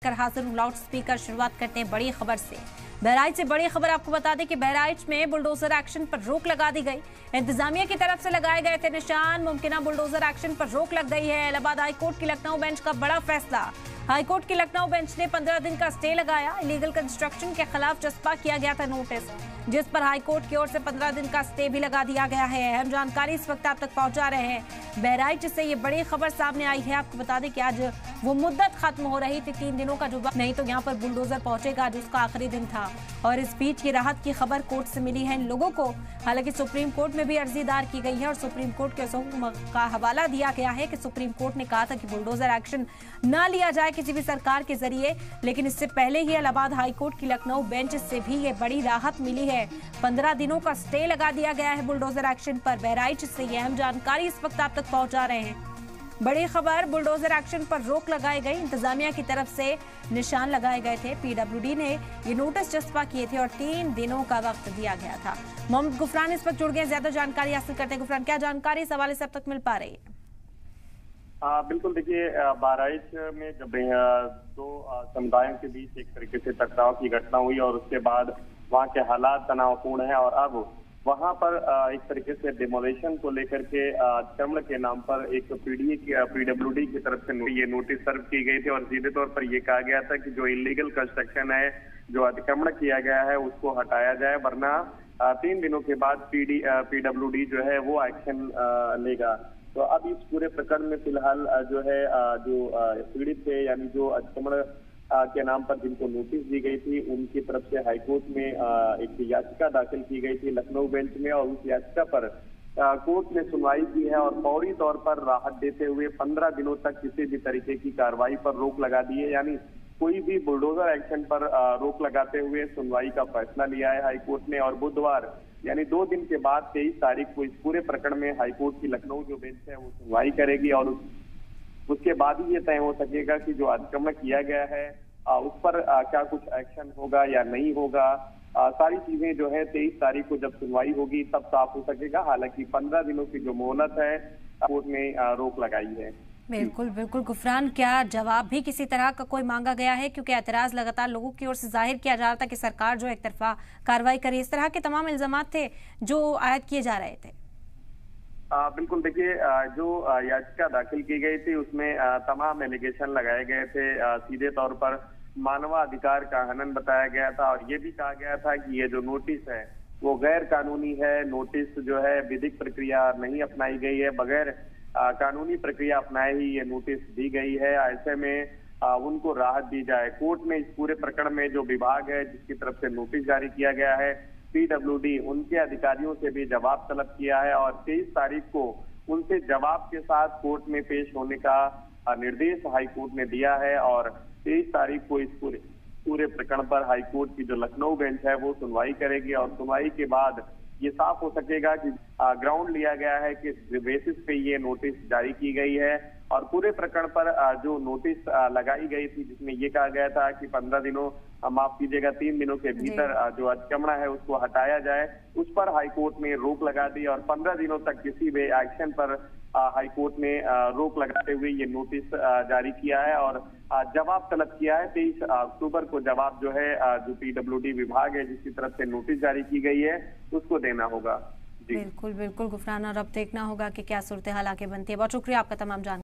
लेकर हाजिर हूं लाउड स्पीकर। शुरुआत करते हैं बड़ी खबर से। बहराइच से बड़ी खबर आपको बता दें कि बहराइच में बुलडोजर एक्शन पर रोक लगा दी गई। इंतजामिया की तरफ से लगाए गए थे निशान। मुमकिन बुलडोजर एक्शन पर रोक लग गई है। इलाहाबाद हाईकोर्ट की लखनऊ बेंच का बड़ा फैसला। हाईकोर्ट की लखनऊ बेंच ने 15 दिन का स्टे लगाया। इलीगल कंस्ट्रक्शन के खिलाफ चस्पा किया गया था नोटिस, जिस पर हाईकोर्ट की ओर से 15 दिन का स्टे भी लगा दिया गया है। अहम जानकारी इस वक्त आप तक पहुंचा रहे हैं। बहराइच से ये बड़ी खबर सामने आई है। आपको बता दें कि आज वो मुद्दत खत्म हो रही थी 3 दिनों का, जो नहीं तो यहाँ पर बुलडोजर पहुंचेगा। आज उसका आखिरी दिन था और इस बीच ये राहत की खबर कोर्ट से मिली है इन लोगों को। हालांकि सुप्रीम कोर्ट में भी अर्जी दायर की गई है और सुप्रीम कोर्ट के हुक्म का हवाला दिया गया है कि सुप्रीम कोर्ट ने कहा था कि बुलडोजर एक्शन न लिया जाए किसी भी सरकार के जरिए, लेकिन इससे पहले ही इलाहाबाद हाईकोर्ट की लखनऊ बेंच से भी ये बड़ी राहत मिली है। 15 दिनों का स्टे लगा दिया गया है बुलडोजर एक्शन पर। बहराइच से ये अहम जानकारी इस वक्त आप तक पहुंचा रहे हैं। बड़ी खबर, बुलडोजर एक्शन पर रोक लगाई गई। इंतजामिया की तरफ से निशान लगाए गए थे। पीडब्ल्यूडी ने ये नोटिस चस्पा किए थे और 3 दिनों का वक्त दिया गया था। मोहम्मद गुफरान इस वक्त जुड़ गए, ज्यादा जानकारी हासिल करते हैं। गुफरान, क्या जानकारी इस हवाले से अब तक मिल पा रही है? बिल्कुल, देखिए बहराइच में जब 2 समुदायों के बीच एक तरीके से टकराव की घटना हुई और उसके बाद वहाँ के हालात तनावपूर्ण हैं और अब वहाँ पर एक तरीके से डिमोलेशन को लेकर के अतिक्रमण के नाम पर एक पीडब्ल्यूडी की तरफ से ये नोटिस सर्व की गई थी और सीधे तौर पर ये कहा गया था कि जो इलीगल कंस्ट्रक्शन है, जो अतिक्रमण किया गया है, उसको हटाया जाए, वरना 3 दिनों के बाद पीडब्ल्यूडी जो है वो एक्शन लेगा। तो अब इस पूरे प्रकरण में फिलहाल जो है जो पीड़ित थे, यानी जो अतिक्रमण के नाम पर जिनको नोटिस दी गई थी, उनकी तरफ से हाईकोर्ट में एक याचिका दाखिल की गई थी लखनऊ बेंच में और उस याचिका पर कोर्ट ने सुनवाई की है और फौरी तौर पर राहत देते हुए 15 दिनों तक किसी भी तरीके की कार्रवाई पर रोक लगा दी है। यानी कोई भी बुलडोजर एक्शन पर रोक लगाते हुए सुनवाई का फैसला लिया है हाईकोर्ट ने और बुधवार यानी 2 दिन के बाद 23 तारीख को इस पूरे प्रकरण में हाईकोर्ट की लखनऊ जो बेंच है वो सुनवाई करेगी और उसके बाद ही ये तय हो सकेगा कि जो अतिक्रमण किया गया है उस पर क्या कुछ एक्शन होगा या नहीं होगा। सारी चीजें जो है 23 तारीख को जब सुनवाई होगी तब साफ हो सकेगा। हालांकि 15 दिनों की जो मोहलत है कोर्ट ने रोक लगाई है। बिल्कुल बिल्कुल गुफरान, क्या जवाब भी किसी तरह का कोई मांगा गया है? क्योंकि एतराज लगातार लोगों की ओर से जाहिर किया जा रहा था कि सरकार जो एक तरफा कार्रवाई करे। इस तरह के तमाम इल्जाम थे जो आयद किए जा रहे थे। बिल्कुल, देखिए जो याचिका दाखिल की गई थी उसमें तमाम एलिगेशन लगाए गए थे। सीधे तौर पर मानवाधिकार का हनन बताया गया था और ये भी कहा गया था कि ये जो नोटिस है वो गैर कानूनी है। नोटिस जो है विधिक प्रक्रिया नहीं अपनाई गई है, बगैर कानूनी प्रक्रिया अपनाए ही ये नोटिस दी गई है। ऐसे में उनको राहत दी जाए। कोर्ट ने इस पूरे प्रकरण में जो विभाग है जिसकी तरफ से नोटिस जारी किया गया है, पीडब्ल्यूडी, उनके अधिकारियों से भी जवाब तलब किया है और 23 तारीख को उनसे जवाब के साथ कोर्ट में पेश होने का निर्देश हाईकोर्ट ने दिया है और 23 तारीख को इस पूरे प्रकरण पर हाईकोर्ट की जो लखनऊ बेंच है वो सुनवाई करेगी और सुनवाई के बाद ये साफ हो सकेगा कि ग्राउंड लिया गया है कि बेसिस पे ये नोटिस जारी की गई है। और पूरे प्रकरण पर जो नोटिस लगाई गई थी जिसमें ये कहा गया था कि 15 दिनों, माफ कीजिएगा, 3 दिनों के भीतर जो अतिक्रमण है उसको हटाया जाए, उस पर हाईकोर्ट ने रोक लगा दी और 15 दिनों तक किसी भी एक्शन पर हाईकोर्ट ने रोक लगाते हुए ये नोटिस जारी किया है और जवाब तलब किया है। 23 अक्टूबर को जवाब जो है जो पीडब्ल्यूडी विभाग है जिसकी तरफ से नोटिस जारी की गई है उसको देना होगा। बिल्कुल बिल्कुल गुफरान, और अब देखना होगा कि क्या सूरत हाल आगे बनती है। बहुत शुक्रिया आपका तमाम जानकारी।